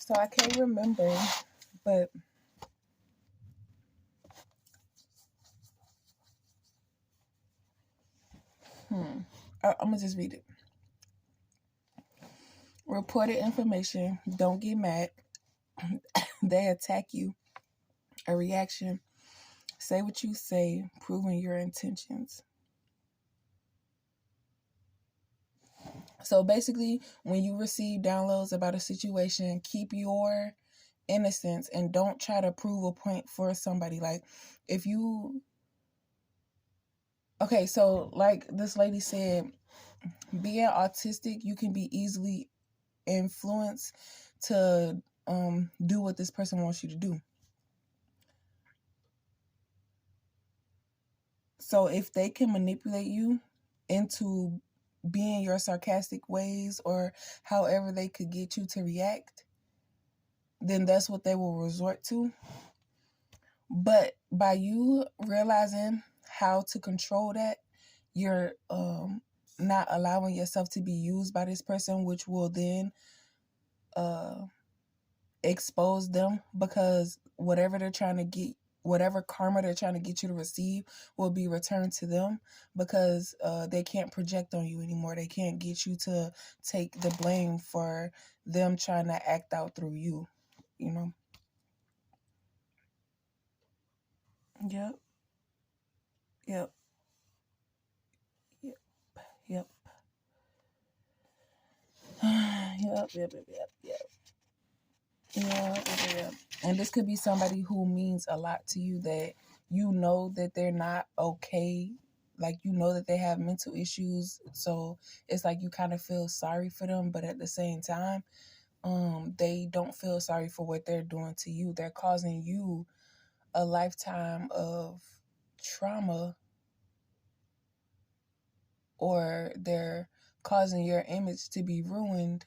So I can't remember, but I'm gonna just read it. Reported information. Don't get mad. They attack you. A reaction. Say what you say, proving your intentions. So basically, when you receive downloads about a situation, keep your innocence and don't try to prove a point for somebody. Like, if you, okay, so like this lady said, being autistic, you can be easily influenced to do what this person wants you to do. So if they can manipulate you into being your sarcastic ways or however they could get you to react, then that's what they will resort to. But by you realizing how to control that, you're not allowing yourself to be used by this person, which will then expose them, because whatever karma they're trying to get you to receive will be returned to them, because they can't project on you anymore. They can't get you to take the blame for them trying to act out through you, you know? Yep. Yep. Yep. Yep. Yep. Yep. Yep. Yep. Yep. Yeah, yeah. And this could be somebody who means a lot to you, that you know that they're not okay. Like, you know that they have mental issues. So it's like you kind of feel sorry for them, but at the same time, they don't feel sorry for what they're doing to you. They're causing you a lifetime of trauma, or they're causing your image to be ruined.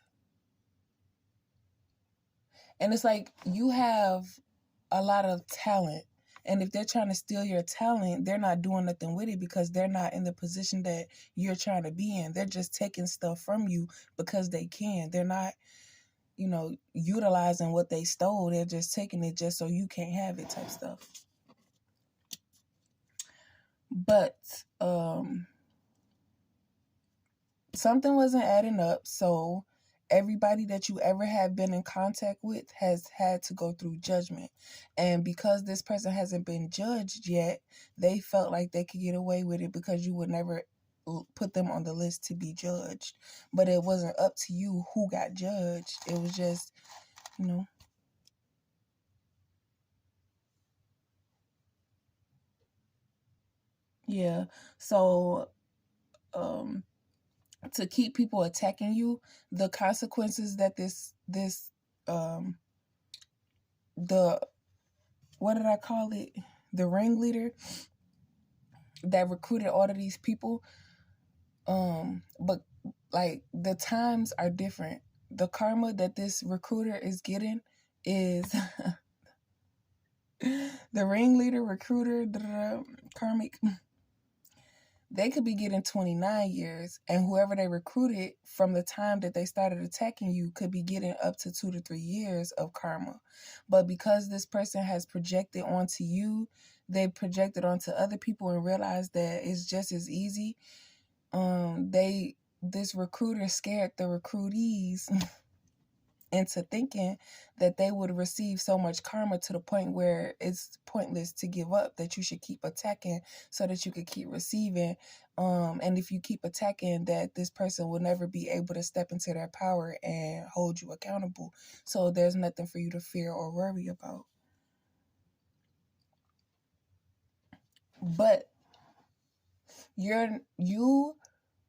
And it's like you have a lot of talent. And if they're trying to steal your talent, they're not doing nothing with it, because they're not in the position that you're trying to be in. They're just taking stuff from you because they can. They're not, utilizing what they stole. They're just taking it just so you can't have it, type stuff. But something wasn't adding up. So everybody that you ever have been in contact with has had to go through judgment. And because this person hasn't been judged yet, they felt like they could get away with it because you would never put them on the list to be judged. But it wasn't up to you who got judged. It was just, yeah. So, to keep people attacking you, the consequences that the what did I call it? The ringleader that recruited all of these people. But like, the times are different. The karma that this recruiter is getting is the ringleader, recruiter, karmic. They could be getting 29 years, and whoever they recruited from the time that they started attacking you could be getting up to 2 to 3 years of karma. But because this person has projected onto you, they projected onto other people and realized that it's just as easy. This recruiter scared the recruitees into thinking that they would receive so much karma to the point where it's pointless to give up, that you should keep attacking so that you could keep receiving. And if you keep attacking, that this person will never be able to step into their power and hold you accountable. So there's nothing for you to fear or worry about. But you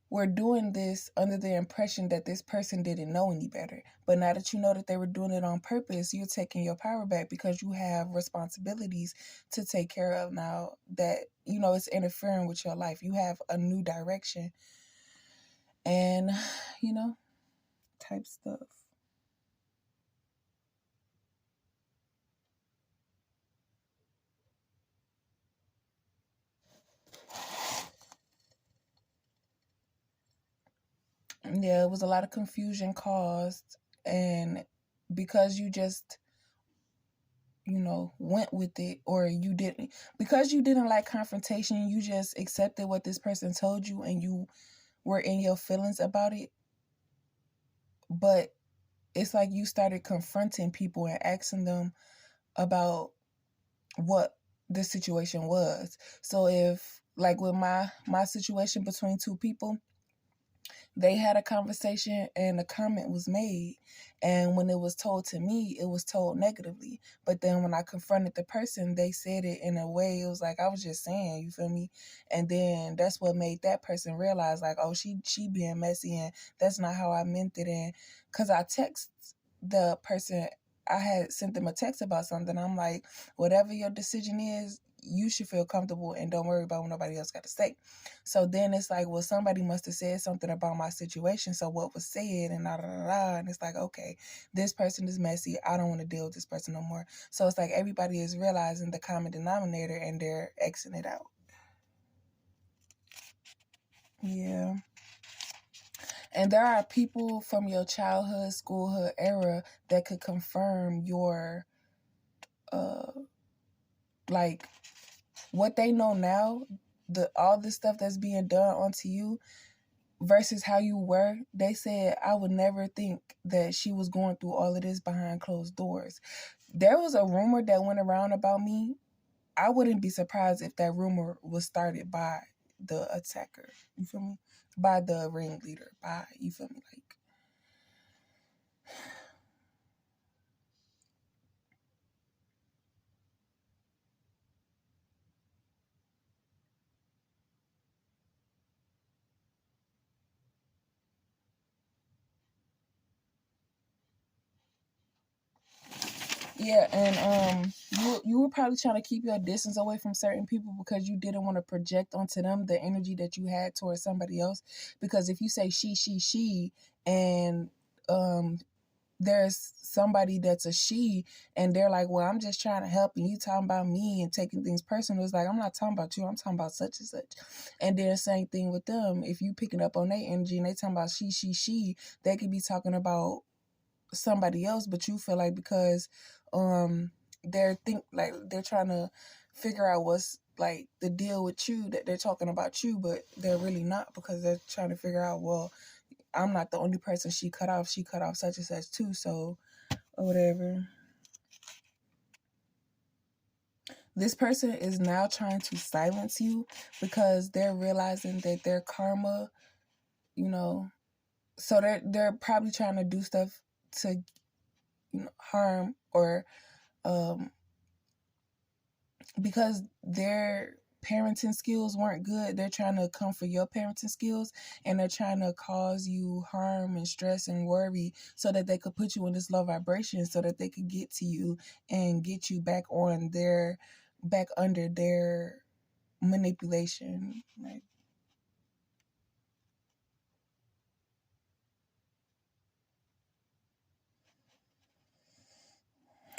were doing this under the impression that this person didn't know any better. But now that you know that they were doing it on purpose, you're taking your power back, because you have responsibilities to take care of now that, it's interfering with your life. You have a new direction and, type stuff. Yeah, it was a lot of confusion caused, and because you just, went with it, or because you didn't like confrontation, you just accepted what this person told you and you were in your feelings about it. But it's like you started confronting people and asking them about what the situation was. So if, like, with my situation between two people, they had a conversation and a comment was made, and when it was told to me, it was told negatively. But then when I confronted the person, they said it in a way, it was like, I was just saying, you feel me? And then that's what made that person realize, like, oh, she being messy, and that's not how I meant it. And because I text the person, I had sent them a text about something. I'm like, whatever your decision is, you should feel comfortable and don't worry about what nobody else got to say. So then it's like, well, somebody must have said something about my situation. So what was said, and da da da da. And it's like, okay, this person is messy. I don't want to deal with this person no more. So it's like everybody is realizing the common denominator and they're Xing it out. Yeah. And there are people from your childhood, schoolhood era that could confirm your, like, what they know now, all the stuff that's being done onto you versus how you were. They said, I would never think that she was going through all of this behind closed doors. There was a rumor that went around about me. I wouldn't be surprised if that rumor was started by the attacker. You feel me? By the ringleader. You feel me? Like, yeah, and you were probably trying to keep your distance away from certain people because you didn't want to project onto them the energy that you had towards somebody else. Because if you say she, and there's somebody that's a she, and they're like, well, I'm just trying to help, and you talking about me and taking things personal, it's like, I'm not talking about you, I'm talking about such and such. And then same thing with them. If you picking up on their energy and they talking about she, they could be talking about somebody else, but you feel like because they're trying to figure out what's like the deal with you, that they're talking about you, but they're really not, because they're trying to figure out, well, I'm not the only person she cut off such and such too, so, or whatever. This person is now trying to silence you because they're realizing that their karma, so they're probably trying to do stuff to harm, or because their parenting skills weren't good, they're trying to come for your parenting skills, and they're trying to cause you harm and stress and worry so that they could put you in this low vibration, so that they could get to you and get you back under their manipulation. Like,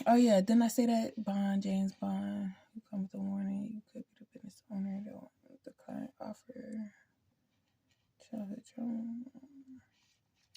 oh yeah, didn't I say that? James Bond, you come with a warning, you could be the business owner that want the client offer childhood trauma.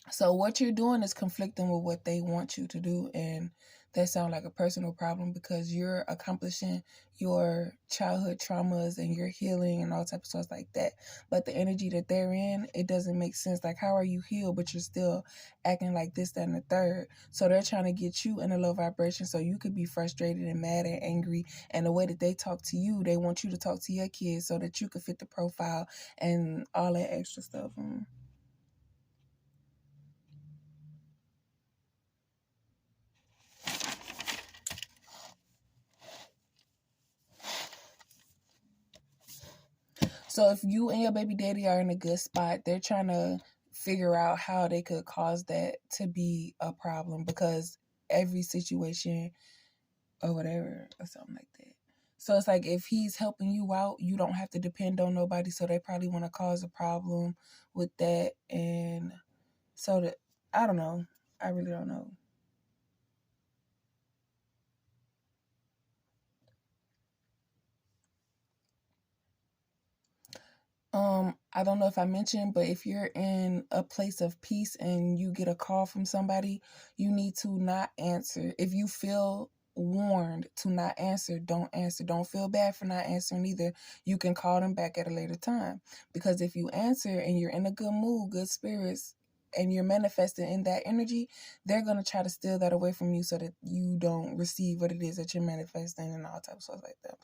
So what you're doing is conflicting with what they want you to do, and that sounds like a personal problem because you're accomplishing your childhood traumas and you're healing and all types of stuff like that. But the energy that they're in, it doesn't make sense. Like, how are you healed, but you're still acting like this, that, and the third? So they're trying to get you in a low vibration so you could be frustrated and mad and angry. And the way that they talk to you, they want you to talk to your kids so that you could fit the profile and all that extra stuff. So if you and your baby daddy are in a good spot, they're trying to figure out how they could cause that to be a problem, because every situation or whatever or something like that. So it's like, if he's helping you out, you don't have to depend on nobody. So they probably want to cause a problem with that. And so that, I don't know. I really don't know. I don't know if I mentioned, but if you're in a place of peace and you get a call from somebody, you need to not answer. If you feel warned to not answer, don't answer. Don't feel bad for not answering either. You can call them back at a later time. Because if you answer and you're in a good mood, good spirits, and you're manifesting in that energy, they're going to try to steal that away from you so that you don't receive what it is that you're manifesting and all types of stuff like that.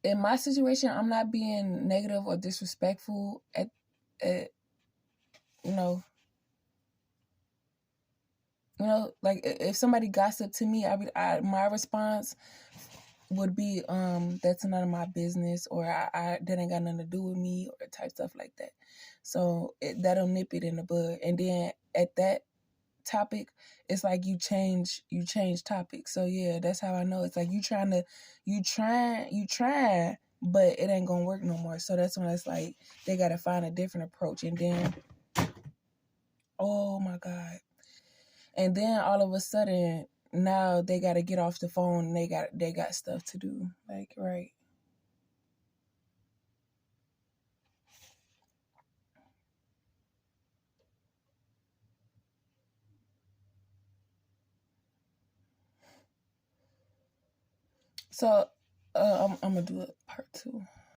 In my situation, I'm not being negative or disrespectful at you know, like if somebody gossiped to me, my response would be, that's none of my business, or I that ain't got nothing to do with me, or type stuff like that. So that'll nip it in the bud. And then at that topic, it's like you change topics. So yeah, that's how I know. It's like you try, but it ain't gonna work no more. So that's when it's like they gotta find a different approach. And then, oh my God. And then all of a sudden now they gotta get off the phone and they got stuff to do. Like, right. So I'm gonna do a part 2.